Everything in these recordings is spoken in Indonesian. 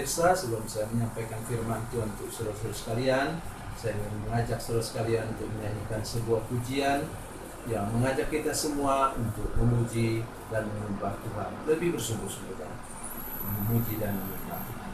pemirsa, sebelum saya menyampaikan firman Tuhan untuk saudara-saudara sekalian, saya ingin mengajak saudara sekalian untuk menyanyikan sebuah pujian yang mengajak kita semua untuk memuji dan menyembah Tuhan lebih bersungguh-sungguh, memuji dan menyembah Tuhan.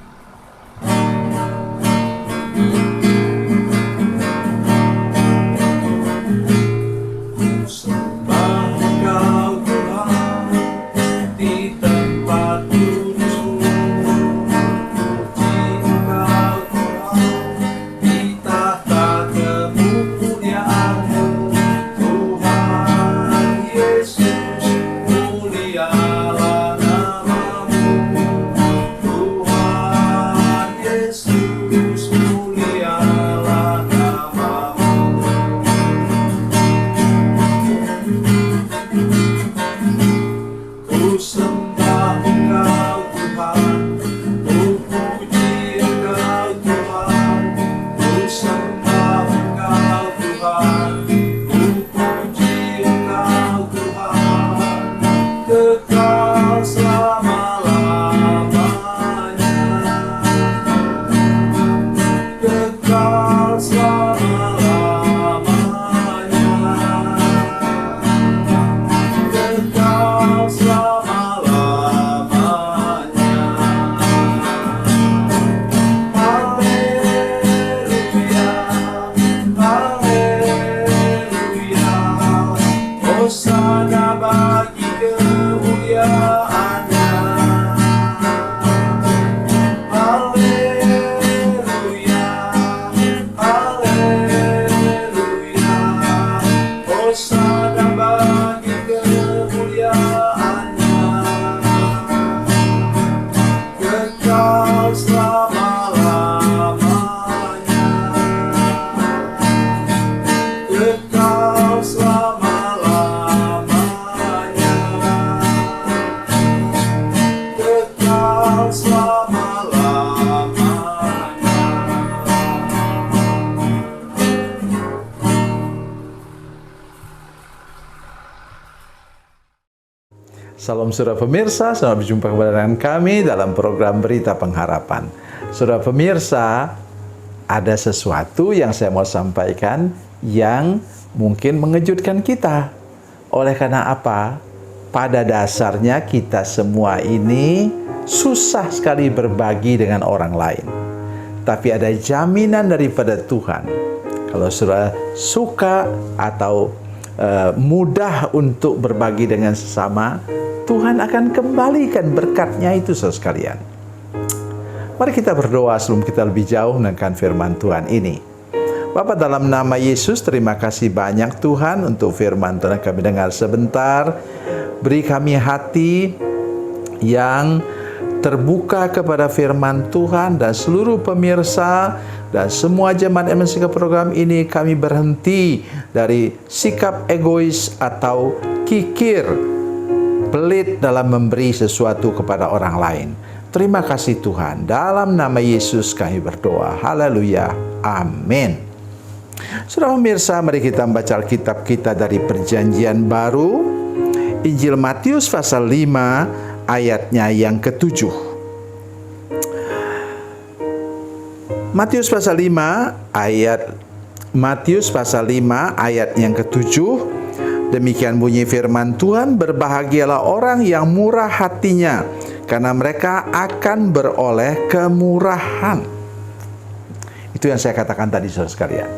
Salam saudara pemirsa, selamat berjumpa kembali dengan kami dalam program Berita Pengharapan. Saudara pemirsa, ada sesuatu yang saya mau sampaikan yang mungkin mengejutkan kita. Oleh karena apa? Pada dasarnya kita semua ini susah sekali berbagi dengan orang lain. Tapi ada jaminan daripada Tuhan. Kalau saudara suka atau mudah untuk berbagi dengan sesama, Tuhan akan kembalikan berkatnya itu saudara sekalian. Mari kita berdoa sebelum kita lebih jauh mendengarkan firman Tuhan ini. Bapa, dalam nama Yesus, terima kasih banyak Tuhan untuk firman Tuhan yang kami dengar sebentar. Beri kami hati yang terbuka kepada firman Tuhan, dan seluruh pemirsa dan semua jemaat MNCK program ini kami berhenti dari sikap egois atau kikir, pelit dalam memberi sesuatu kepada orang lain. Terima kasih Tuhan. Dalam nama Yesus kami berdoa. Haleluya. Amin. Saudara pemirsa, mari kita membaca Alkitab kita dari Perjanjian Baru, Injil Matius pasal 5 ayatnya yang ke-7. Matius pasal 5 ayat yang ke-7. Demikian bunyi firman Tuhan, berbahagialah orang yang murah hatinya, karena mereka akan beroleh kemurahan. Itu yang saya katakan tadi saudara sekalian.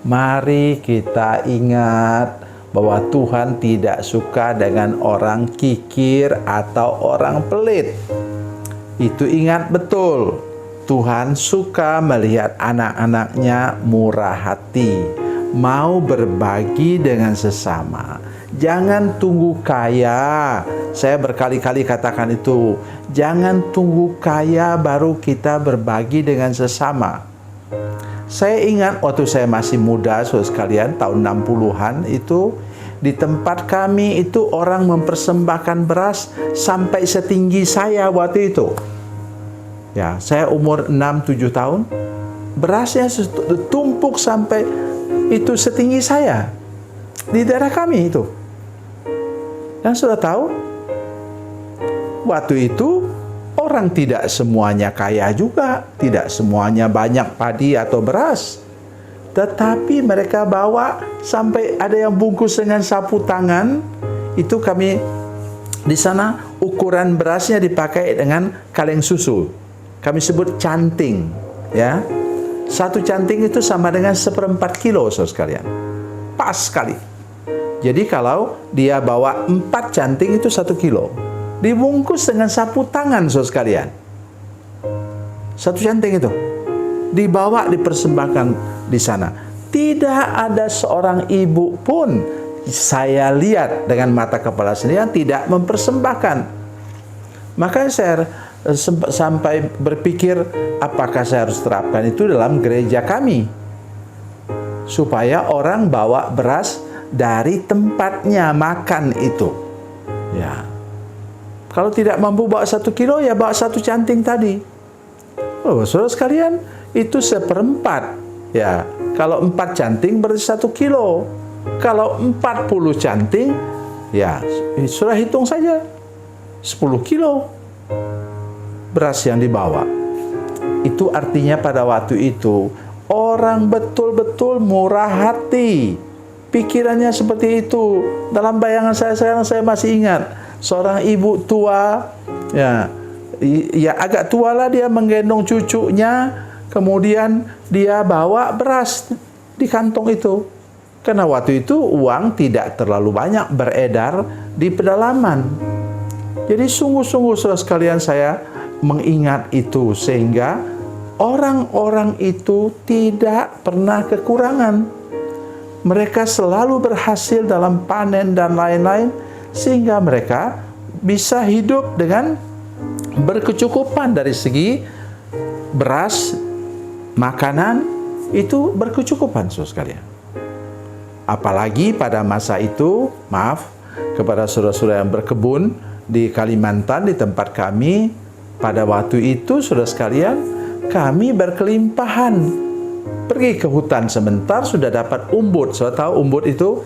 Mari kita ingat bahwa Tuhan tidak suka dengan orang kikir atau orang pelit. Itu ingat betul. Tuhan suka melihat anak-anaknya murah hati, mau berbagi dengan sesama. Jangan tunggu kaya. Saya berkali-kali katakan itu. Jangan tunggu kaya baru kita berbagi dengan sesama. Saya ingat waktu saya masih muda, saudara sekalian, tahun 60-an itu, di tempat kami itu orang mempersembahkan beras sampai setinggi saya waktu itu. Ya, saya umur 6-7 tahun. Berasnya tumpuk sampai itu setinggi saya di daerah kami itu. Dan sudah tahu, waktu itu orang orang tidak semuanya kaya juga, tidak semuanya banyak padi atau beras. Tetapi mereka bawa sampai ada yang bungkus dengan sapu tangan. Itu kami di sana ukuran berasnya dipakai dengan kaleng susu. Kami sebut canting, ya. Satu canting itu sama dengan 1/4 kilo, saudara sekalian. Pas sekali. Jadi kalau dia bawa 4 canting itu 1 kilo. Dibungkus dengan sapu tangan, saudara sekalian. Satu canting itu dibawa, dipersembahkan di sana. Tidak ada seorang ibu pun saya lihat dengan mata kepala sendiri yang tidak mempersembahkan. Maka saya sampai berpikir, apakah saya harus terapkan itu dalam gereja kami, supaya orang bawa beras dari tempatnya makan itu. Ya, kalau tidak mampu bawa 1 kilo, ya bawa 1 canting tadi. Oh, saudara sekalian, itu 1/4. Ya, kalau 4 canting berarti 1 kilo. Kalau 40 canting, ya sudah hitung saja 10 kilo beras yang dibawa. Itu artinya pada waktu itu orang betul-betul murah hati. Pikirannya seperti itu. Dalam bayangan saya sekarang, saya masih ingat seorang ibu tua, ya agak tua lah, dia menggendong cucunya, kemudian dia bawa beras di kantong itu. Karena waktu itu uang tidak terlalu banyak beredar di pedalaman. Jadi sungguh-sungguh saudara sekalian, saya mengingat itu, sehingga orang-orang itu tidak pernah kekurangan. Mereka selalu berhasil dalam panen dan lain-lain, sehingga mereka bisa hidup dengan berkecukupan dari segi beras, makanan, itu berkecukupan saudara sekalian. Apalagi pada masa itu, maaf kepada saudara-saudara yang berkebun di Kalimantan, di tempat kami, pada waktu itu saudara sekalian, kami berkelimpahan. Pergi ke hutan sebentar sudah dapat umbut. Saudara tahu umbut itu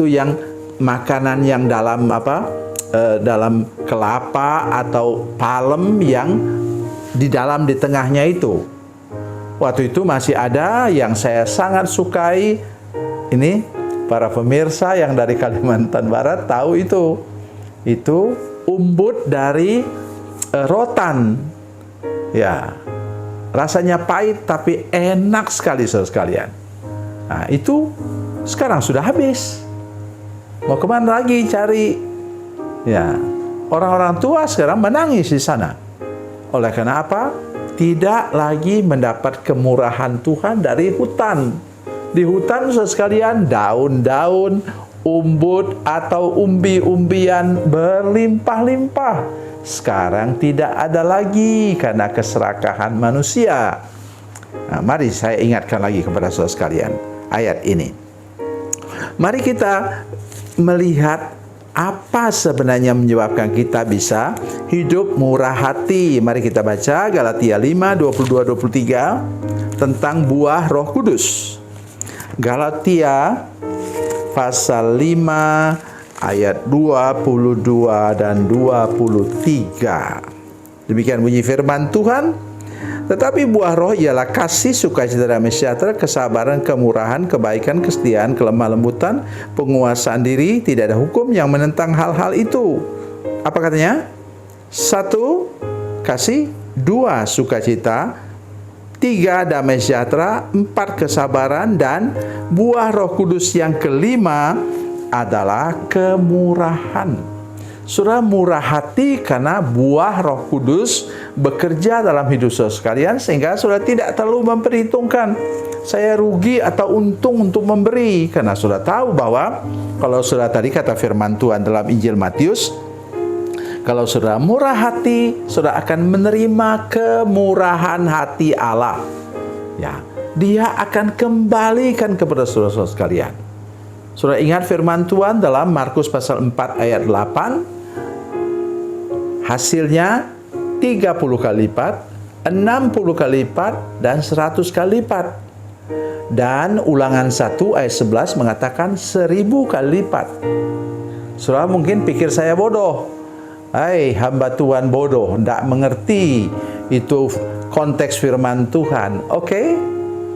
yang makanan yang dalam dalam kelapa atau palem yang di tengahnya itu. Waktu itu masih ada yang saya sangat sukai. Ini para pemirsa yang dari Kalimantan Barat tahu itu. Itu umbut dari rotan. Ya. Rasanya pahit tapi enak sekali saudara sekalian. Nah, itu sekarang sudah habis. Mau kemana lagi cari? Ya, orang-orang tua sekarang menangis di sana. Oleh karena apa? Tidak lagi mendapat kemurahan Tuhan dari hutan. Di hutan saudara sekalian, daun-daun, umbut atau umbi-umbian berlimpah-limpah. Sekarang tidak ada lagi karena keserakahan manusia. Nah, mari saya ingatkan lagi kepada saudara sekalian ayat ini. Mari kita melihat apa sebenarnya menyebabkan kita bisa hidup murah hati. Mari kita baca Galatia 5, 22-23 tentang buah Roh Kudus. Galatia pasal 5 ayat 22 dan 23. Demikian bunyi firman Tuhan. Tetapi buah roh ialah kasih, sukacita, damai sejahtera, kesabaran, kemurahan, kebaikan, kesetiaan, kelemah lembutan, penguasaan diri. Tidak ada hukum yang menentang hal-hal itu. Apa katanya? 1. Kasih. 2. Sukacita. 3. Damai sejahtera. 4. Kesabaran. Dan buah Roh Kudus yang kelima adalah kemurahan. Saudara murah hati karena buah Roh Kudus bekerja dalam hidup saudara sekalian, sehingga saudara tidak terlalu memperhitungkan saya rugi atau untung untuk memberi, karena saudara tahu bahwa kalau saudara tadi kata firman Tuhan dalam Injil Matius, kalau saudara murah hati, saudara akan menerima kemurahan hati Allah. Ya, Dia akan kembalikan kepada saudara-saudara sekalian. Saudara ingat firman Tuhan dalam Markus pasal 4 ayat 8, hasilnya 30 kali lipat, 60 kali lipat, dan 100 kali lipat. Dan Ulangan 1 ayat 11 mengatakan 1000 kali lipat. Saudara mungkin pikir saya bodoh. Hai hamba Tuhan bodoh, tidak mengerti itu konteks firman Tuhan. Oke,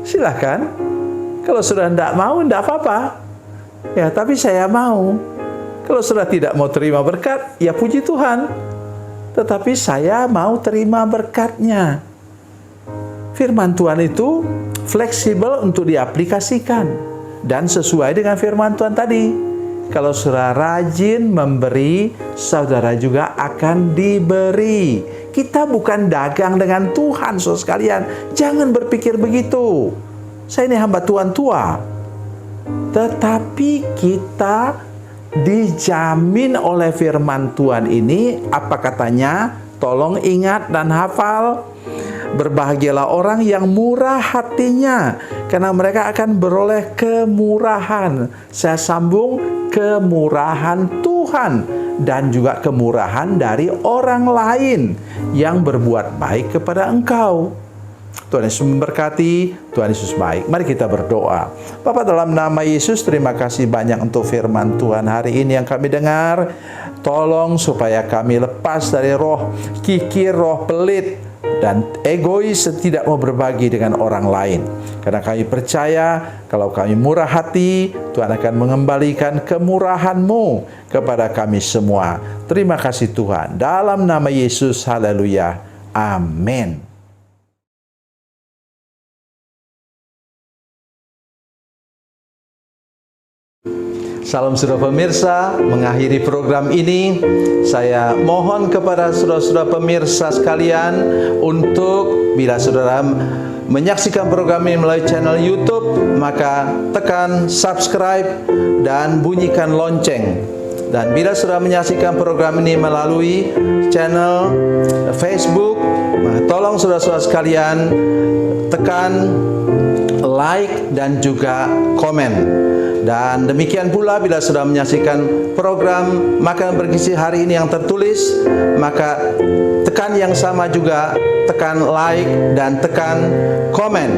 silahkan. Kalau sudah tidak mau, tidak apa-apa. Ya, tapi saya mau. Kalau sudah tidak mau terima berkat, ya puji Tuhan. Tetapi saya mau terima berkatnya. Firman Tuhan itu fleksibel untuk diaplikasikan. Dan sesuai dengan firman Tuhan tadi. Kalau saudara rajin memberi, saudara juga akan diberi. Kita bukan dagang dengan Tuhan, saudara sekalian. Jangan berpikir begitu. Saya ini hamba Tuhan tua. Tetapi kita dijamin oleh firman Tuhan ini. Apa katanya? Tolong ingat dan hafal. Berbahagialah orang yang murah hatinya, karena mereka akan beroleh kemurahan. Saya sambung, kemurahan Tuhan dan juga kemurahan dari orang lain yang berbuat baik kepada engkau. Tuhan Yesus memberkati, Tuhan Yesus baik. Mari kita berdoa. Bapa, dalam nama Yesus, terima kasih banyak untuk firman Tuhan hari ini yang kami dengar. Tolong supaya kami lepas dari roh kikir, roh pelit, dan egois, tidak mau berbagi dengan orang lain. Karena kami percaya kalau kami murah hati, Tuhan akan mengembalikan kemurahan-Mu kepada kami semua. Terima kasih Tuhan. Dalam nama Yesus, haleluya. Amin. Salam saudara pemirsa, mengakhiri program ini saya mohon kepada saudara-saudara pemirsa sekalian untuk bila saudara menyaksikan program ini melalui channel YouTube, maka tekan subscribe dan bunyikan lonceng. Dan bila saudara menyaksikan program ini melalui channel Facebook, maka tolong saudara-saudara sekalian tekan like dan juga komen. Dan demikian pula bila sudah menyaksikan program Makan Bergizi hari ini yang tertulis, maka tekan yang sama juga, tekan like dan tekan komen.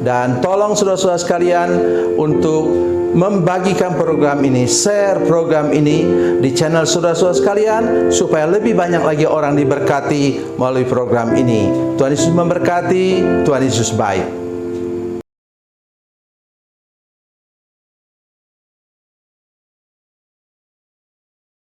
Dan tolong saudara-saudara sekalian untuk membagikan program ini, share program ini di channel saudara-saudara sekalian, supaya lebih banyak lagi orang diberkati melalui program ini. Tuhan Yesus memberkati, Tuhan Yesus baik.